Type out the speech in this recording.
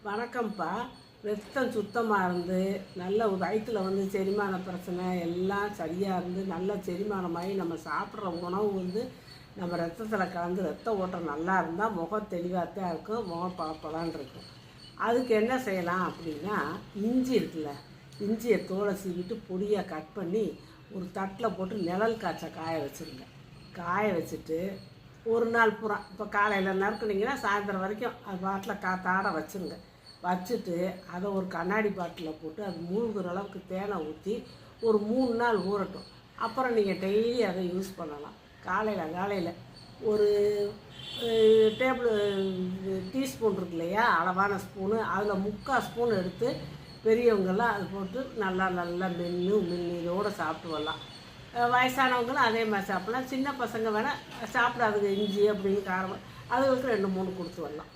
வணக்கம்ப்பா. ரத்தம் சுத்தமாக இருந்து நல்ல வயிற்றில் செரிமான பிரச்சனை எல்லாம் சரியாக இருந்து நல்ல செரிமானமாகி நம்ம சாப்பிட்ற உணவு நம்ம ரத்தத்தில் கலந்து ரத்த ஓட்டம் நல்லா இருந்தால் முகம் தெளிவாகத்தான் இருக்கும், முகம் பளபளன்னு இருக்கும். அதுக்கு என்ன செய்யலாம் அப்படின்னா, இஞ்சி இருக்குல்ல, இஞ்சியை தோலை சீவிட்டு பொடியாக கட் பண்ணி ஒரு தட்டில் போட்டு நிழல் காய வச்சுருங்க. காய வச்சுட்டு ஒரு நாள் பூரா, இப்போ காலையில் நறுக்குனிங்கன்னா சாயந்தரம் வரைக்கும் அது பாட்டில் காத்தாட வச்சுருங்க. வச்சுட்டு அதை ஒரு கண்ணாடி பாட்டில் போட்டு அது மூழ்கிற அளவுக்கு தேனை ஊற்றி ஒரு 3 நாள் ஊறட்டும். அப்புறம் நீங்கள் டெய்லி அதை யூஸ் பண்ணலாம். காலையில் ஒரு டீஸ்பூன் இருக்கு இல்லையா, அளவான ஸ்பூனு, அதில் 3/4 ஸ்பூன் எடுத்து பெரியவங்கெல்லாம் அது போட்டு நல்லா மென்னீரோடு சாப்பிட்டு வரலாம். வயசானவங்களும் அதே மாதிரி சாப்பிட்லாம். சின்ன பசங்க வேணால் சாப்பிடாதுங்க இஞ்சி அப்படின்னு காரம், அதுகளுக்கு 2-3 கொடுத்து வரலாம்.